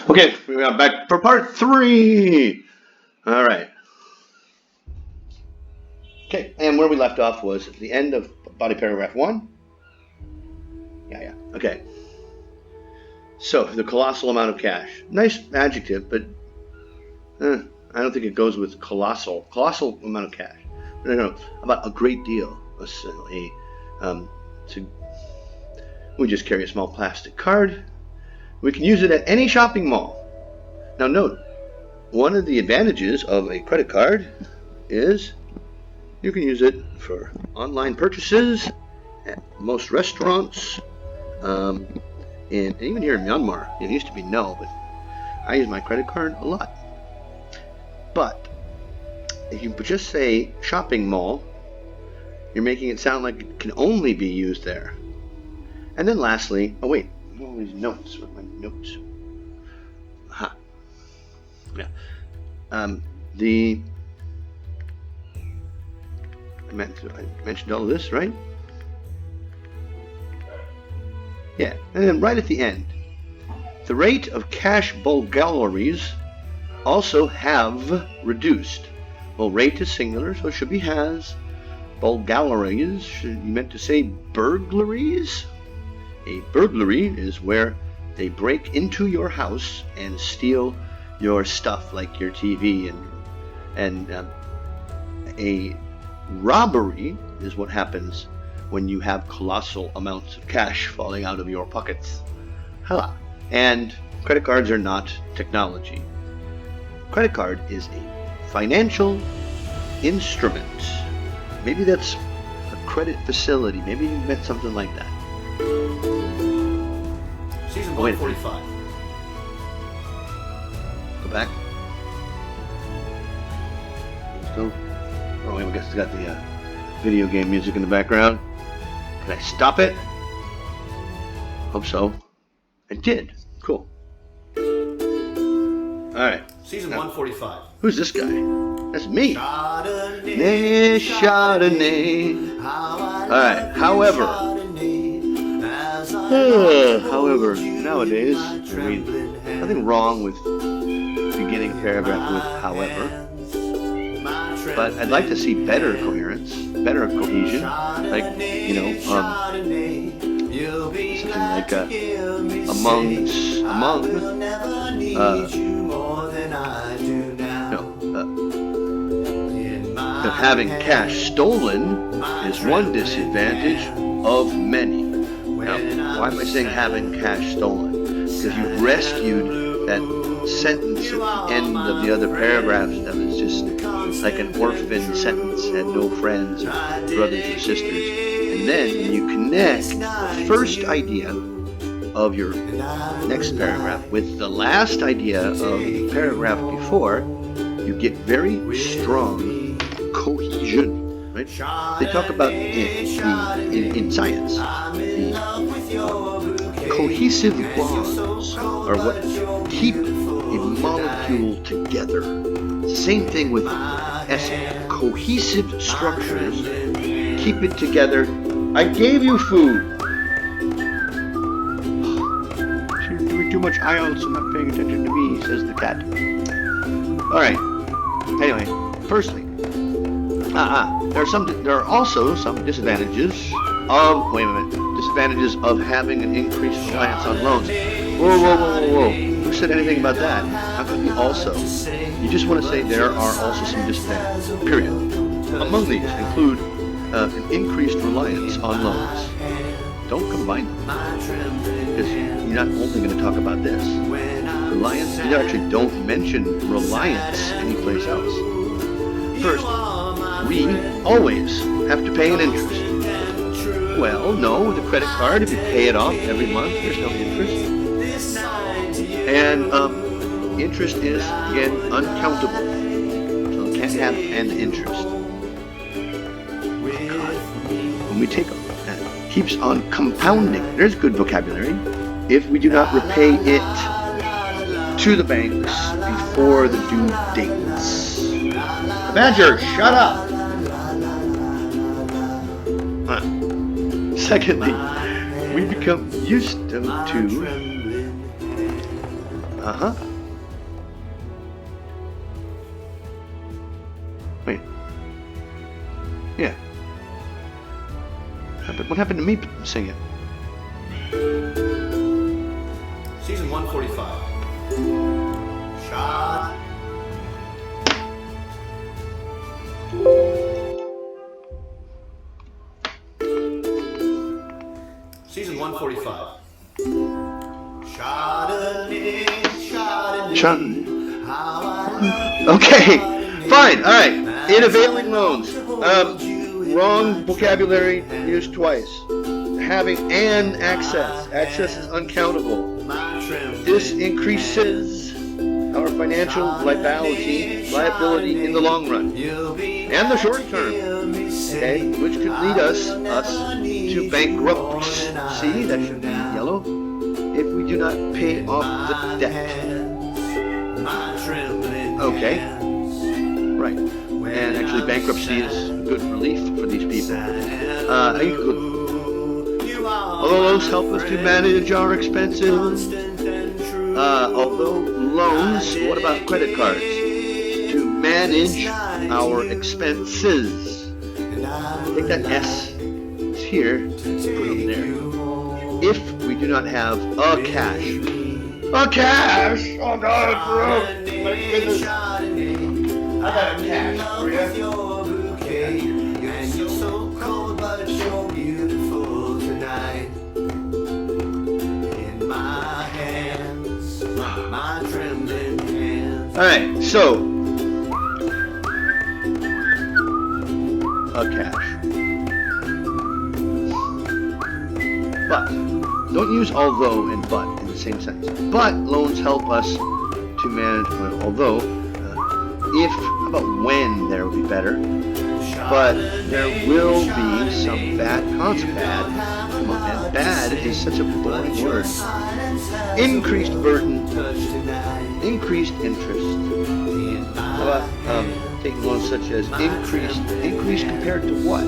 Okay, we are back for part 3. All right. Okay, and where we left off was at the end of body paragraph 1. Yeah. Okay. So, the colossal amount of cash. Nice adjective, but I don't think it goes with colossal. Colossal amount of cash. No. About a great deal. We just carry a small plastic card. We can use it at any shopping mall. Now note, one of the advantages of a credit card is you can use it for online purchases at most restaurants, and even here in Myanmar. It used to be no, but I use my credit card a lot. But if you just say shopping mall, you're making it sound like it can only be used there. And then lastly, oh wait, all these notes. What are my notes? Aha. Yeah. I mentioned all of this, right? Yeah, and then right at the end, the rate of cash bulgalaries also have reduced. Well, rate is singular, so it should be has. Bulgalaries, you meant to say burglaries? A burglary is where they break into your house and steal your stuff, like your TV, and a robbery is what happens when you have colossal amounts of cash falling out of your pockets. And credit cards are not technology. Credit card is a financial instrument. Maybe that's a credit facility. Maybe you meant something like that. Season 145. Go back. Still. Oh, I guess it's got the video game music in the background. Can I stop it? Hope so. I did. Cool. Alright. Season 145. Who's this guy? That's me. Chardonnay, Chardonnay. Alright, however, nowadays, I mean, nothing wrong with beginning a paragraph with however. But I'd like to see better coherence, better cohesion, like, something like having cash stolen is one disadvantage of many. Now, why am I saying having cash stolen? Because you've rescued that sentence at the end of the other paragraphs that was just like an orphan sentence, had no friends or brothers or sisters. And then when you connect the first idea of your next paragraph with the last idea of the paragraph before, you get very strong cohesion. Right? They talk about in science, the cohesive bonds are what keep a molecule together. Same thing with essay. Cohesive structures keep it together. I gave you food. You're doing too much IELTS and not paying attention to me, says the cat. Alright. Anyway, firstly, there are also some disadvantages of disadvantages of having an increased reliance on loans. Whoa. Who said anything about that? How could you also? You just want to say there are also some disadvantages, period. Among these include an increased reliance on loans. Don't combine them, because you're not only going to talk about this. Reliance, you actually don't mention reliance anyplace else. First, we always have to pay an interest. Well, no, with a credit card, if you pay it off every month, there's no interest. And interest is, again, uncountable. So it can't have an interest. When we take that, keeps on compounding. There's good vocabulary. If we do not repay it to the banks before the due dates. Badger, shut up! Secondly, we become used to Uh-huh. Wait. Yeah. But what happened to me singing? Season 145. Shot. Season 145. Okay, fine, all right. In availing loans, wrong vocabulary used twice. Having an access. Access is uncountable. This increases our financial liability in the long run and the short term. Okay, which could lead us to bankruptcy. That should be yellow. If we do not pay off the debt. Okay. Right. And actually bankruptcy is good relief for these people. Although loans help us to manage our expenses. Although loans, what about credit cards? To manage our expenses. Take that S here, put it there. If we do not have a cash. A cash! Oh God, it's broke! My goodness. I got a cash for you. And you're so cold, but you're beautiful tonight. In my hands, my trembling hands. Alright, so a cash. But don't use although and but in the same sentence. But loans help us to manage. Although, if, how about when there will be better. But there will be some bad consequences. Come on, man. Bad is such a boring word. Increased burden, increased interest. How about taking loans such as increased compared to what?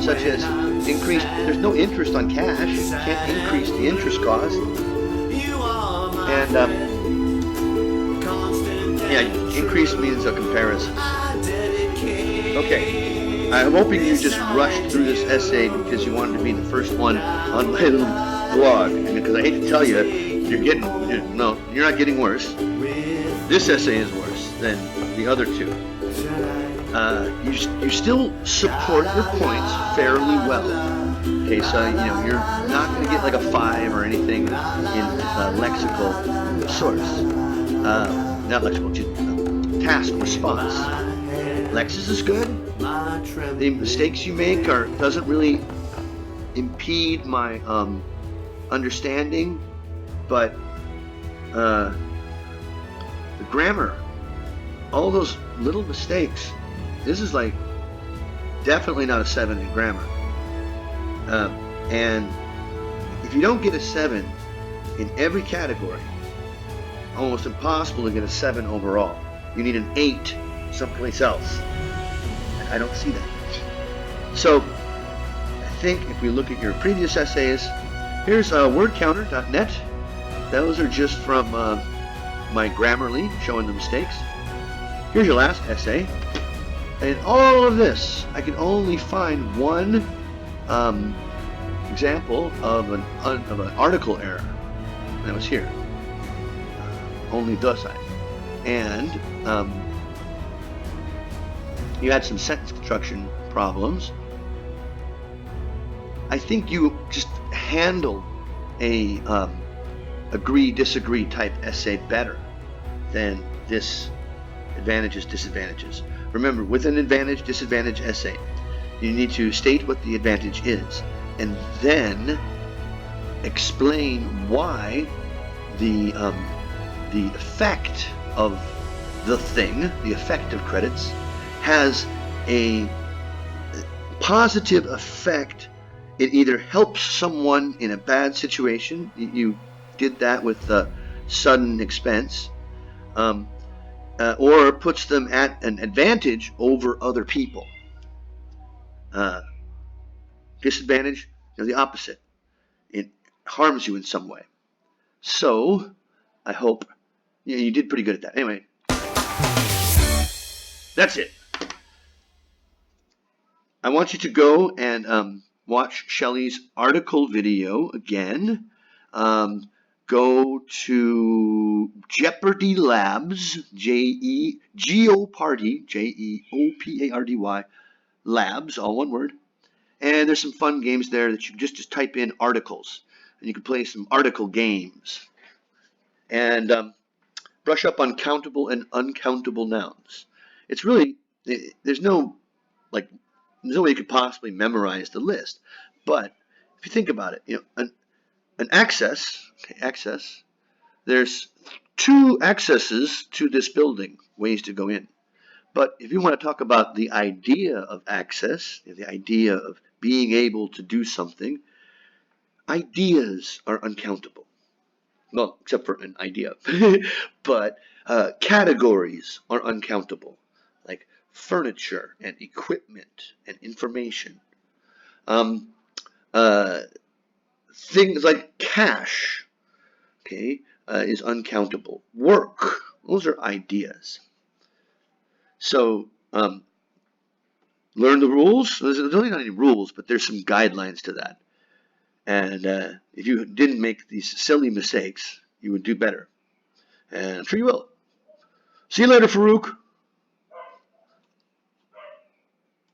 Such as increased, there's no interest on cash. You can't increase the interest cost. And, yeah, increase means a comparison. Okay, I'm hoping you just rushed through this essay because you wanted to be the first one on my little blog. And because I hate to tell you, you're not getting worse. This essay is worse than the other two. You still support your points fairly well. Okay, so you're not going to get like a 5 or anything in lexical source. Not lexical, just task response. Lexis is good. The mistakes you make doesn't really impede my understanding, but the grammar, all those little mistakes. This is like definitely not a 7 in grammar. And if you don't get a 7 in every category, almost impossible to get a 7 overall. You need an 8 someplace else. I don't see that. So I think if we look at your previous essays, here's wordcounter.net. Those are just from my Grammarly showing the mistakes. Here's your last essay. In all of this, I can only find one example of an article error. And that was here. Only the side. And you had some sentence construction problems. I think you just handled a agree-disagree type essay better than this advantages, disadvantages. Remember, with an advantage-disadvantage essay, you need to state what the advantage is and then explain why the effect of the thing, the effect of credits, has a positive effect. It either helps someone in a bad situation, you did that with sudden expense, or puts them at an advantage over other people. Disadvantage, the opposite. It harms you in some way. So, I hope. Yeah, you did pretty good at that. Anyway, that's it. I want you to go and watch Shelly's article video again. Go to Jeopardy Labs, Jeopardy, Jeopardy Labs, all one word. And there's some fun games there that you can just type in articles, and you can play some article games. And brush up on countable and uncountable nouns. It's really, there's no like there's no way you could possibly memorize the list. But if you think about it, an access, okay, access, there's two accesses to this building, ways to go in. But if you want to talk about the idea of access, the idea of being able to do something, ideas are uncountable. Well, except for an idea. But categories are uncountable, like furniture and equipment and information. Um, uh, Things like cash, okay, is uncountable. Work, those are ideas. So learn the rules. There's really not any rules, but there's some guidelines to that. And if you didn't make these silly mistakes, you would do better. And I'm sure you will. See you later, Farouk.